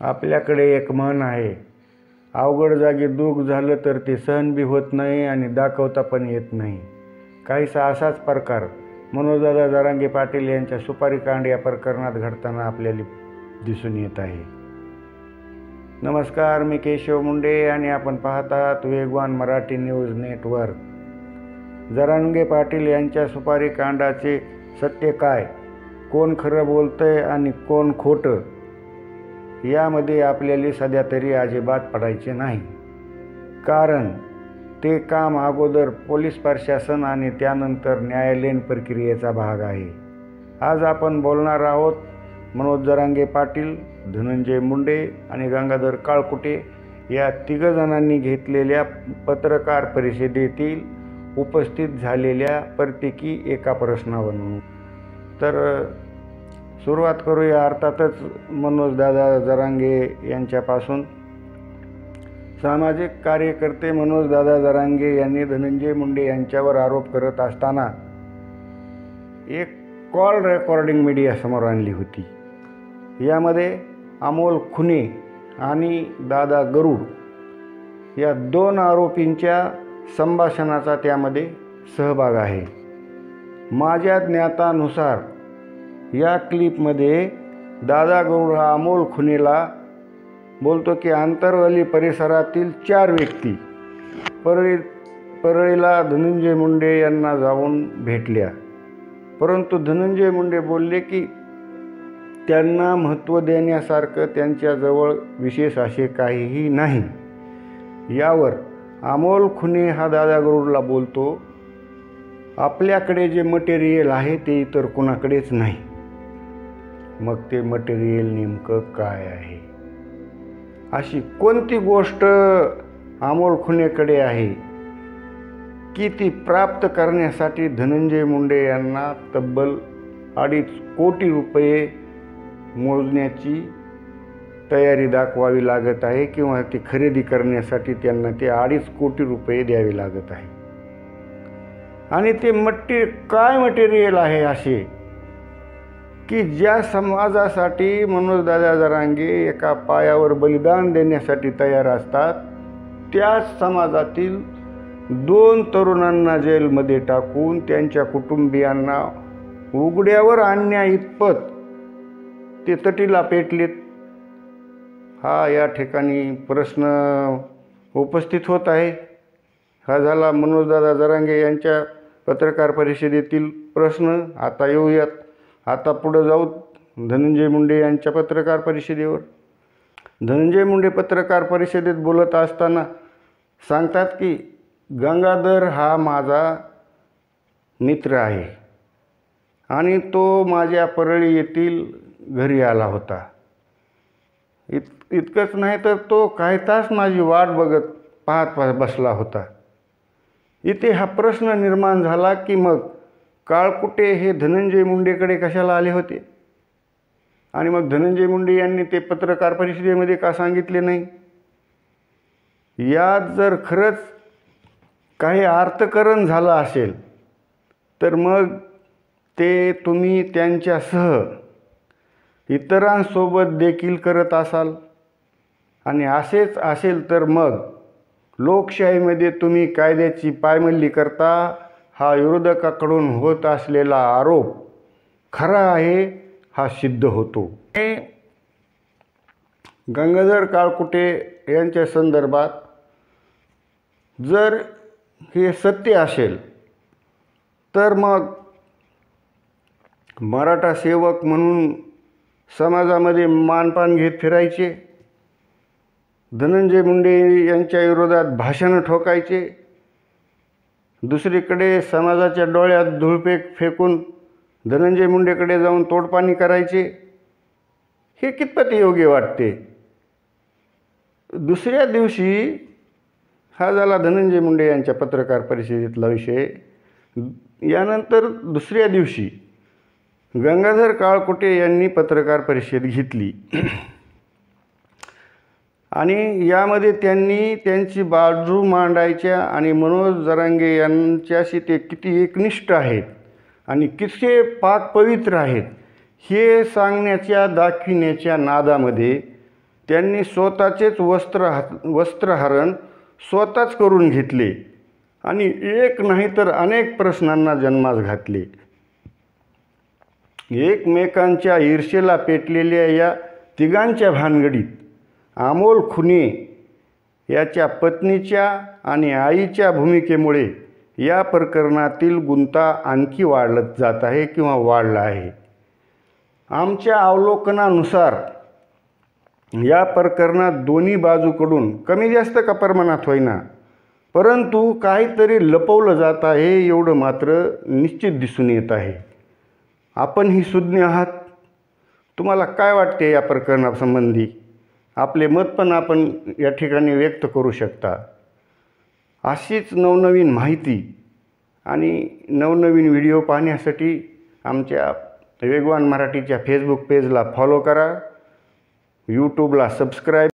आपल्याकडे एक म्हण आहे, अवघड जागी दुःख झालं तर ते सहन बी होत नाही आणि दाखवता पण येत नाही. काहीसा असाच प्रकार मनोजदादा जरांगे पाटील यांच्या सुपारीकांड या प्रकरणात घडताना आपल्याला दिसून येत आहे. नमस्कार, मी केशव मुंडे आणि आपण पाहत आहात वेगवान मराठी न्यूज नेटवर्क. जरांगे पाटील यांच्या सुपारीकांडाचे सत्य काय, कोण खरं बोलतंय आणि कोण खोटं, यामध्ये आपल्याला सध्या तरी अजिबात पडायचे नाही. कारण ते काम अगोदर पोलीस प्रशासन आणि त्यानंतर न्यायालयीन प्रक्रियेचा भाग आहे. आज आपण बोलणार आहोत मनोज जरांगे पाटील, धनंजय मुंडे आणि गंगाधर काळकुटे या तिघजणांनी घेतलेल्या पत्रकार परिषदेतील उपस्थित झालेल्या प्रत्येकी एका प्रश्नावरून. तर सुरुवात करूया अर्थातच मनोजदादा जरांगे यांच्यापासून. सामाजिक कार्यकर्ते मनोजदादा जरांगे यांनी धनंजय मुंडे यांच्यावर आरोप करत असताना एक कॉल रेकॉर्डिंग मीडियासमोर आणली होती. यामध्ये अमोल खुने आणि दादा गरुड या दोन आरोपींच्या संभाषणाचा त्यामध्ये सहभाग आहे. माझ्या ज्ञातानुसार या क्लिपमध्ये दादा गरुड हा अमोल खुनेला बोलतो की आंतरवली परिसरातील 4 व्यक्ती परळीला धनंजय मुंडे यांना जाऊन भेटल्या, परंतु धनंजय मुंडे बोलले की त्यांना महत्त्व देण्यासारखं त्यांच्याजवळ विशेष असे काहीही नाही. यावर अमोल खुने हा दादा गरुडला बोलतो, आपल्याकडे जे मटेरियल आहे ते इतर कुणाकडेच नाही. मग ते मटेरियल नेमकं काय आहे, अशी कोणती गोष्ट अमोल खुनेकडे आहे की ती प्राप्त करण्यासाठी धनंजय मुंडे यांना तब्बल 2.5 कोटी रुपये मोजण्याची तयारी दाखवावी लागत आहे किंवा ती खरेदी करण्यासाठी त्यांना ते 2.5 कोटी रुपये द्यावे लागत आहे. आणि ते काय मटेरियल आहे असे की ज्या समाजासाठी मनोजदादा जरांगे एका पायावर बलिदान देण्यासाठी तयार असतात, त्याच समाजातील 2 तरुणांना जेलमध्ये टाकून त्यांच्या कुटुंबियांना उघड्यावर आणण्या इतपत ते तटीला पेटलेत. हा या ठिकाणी प्रश्न उपस्थित होत आहे. हा झाला मनोजदादा जरांगे यांच्या पत्रकार परिषदेतील प्रश्न. आता येऊयात, आता पुढे जाऊ धनंजय मुंडे यांच्या पत्रकार परिषदेवर. धनंजय मुंडे पत्रकार परिषदेत बोलत असताना सांगतात की गंगाधर हा माझा मित्र आहे आणि तो माझ्या परळी येथील घरी आला होता. इतकंच नाही तर तो काही तास माझी वाट पाहत बसला होता. इथे हा प्रश्न निर्माण झाला की मग काळकुटे हे धनंजय मुंडेकडे कशाला आले होते आणि मग धनंजय मुंडे यांनी ते पत्रकार परिषदेमध्ये का सांगितले नाही. यात जर खरंच काही अर्थकरण झालं असेल तर मग ते तुम्ही त्यांच्यासह इतरांसोबत देखील करत असाल आणि असेच असेल तर मग लोकशाहीमध्ये तुम्ही कायद्याची पायमल्ली करता हा विरोधकाकडून होत असलेला आरोप खरा आहे हा सिद्ध होतो. गंगाधर काळकुटे यांच्या संदर्भात जर हे सत्य असेल तर मग मराठा सेवक म्हणून समाजामध्ये मानपान घेत फिरायचे, धनंजय मुंडे यांच्या विरोधात भाषणं ठोकायचे, दुसरीकडे समाजाच्या डोळ्यात धूळफेक फेकून धनंजय मुंडेकडे जाऊन तोडपाणी करायचे. हे कितपत योग्य वाटते. दुसऱ्या दिवशी हा झाला धनंजय मुंडे यांच्या पत्रकार परिषदेतला विषय. यानंतर दुसऱ्या दिवशी गंगाधर काळकुटे यांनी पत्रकार परिषद घेतली आणि यामध्ये त्यांनी त्यांची बाजू मांडायच्या आणि मनोज जरांगे यांच्याशी ते किती एकनिष्ठ आहेत आणि किती पाक पवित्र आहेत हे सांगण्याच्या दाखविण्याच्या नादामध्ये त्यांनी स्वतःचेच वस्त्रहरण स्वतःच करून घेतले आणि एक नाही तर अनेक प्रश्नांना जन्मास घातले. एकमेकांच्या ईर्षेला पेटलेल्या या तिघांच्या भानगडीत अमोल खुने याच्या पत्नीच्या आणि आईच्या भूमिकेमुळे या प्रकरणातील गुंता आणखी वाढत जात आहे किंवा वाढला आहे. आमच्या अवलोकनानुसार या प्रकरणात दोन्ही बाजूकडून कमी जास्त का प्रमाणात होईना, परंतु काहीतरी लपवलं जात आहे एवढं मात्र निश्चित दिसून येत आहे. आपणही सुज्ञ आहात. तुम्हाला काय वाटते या प्रकरणासंबंधी? आपले मत पण आपण या ठिकाणी व्यक्त करू शकता. अशीच नवनवीन माहिती आणि नवनवीन व्हिडिओ पाहण्यासाठी आमच्या वेगवान मराठीच्या फेसबुक पेजला फॉलो करा, यूट्यूबला सबस्क्राईब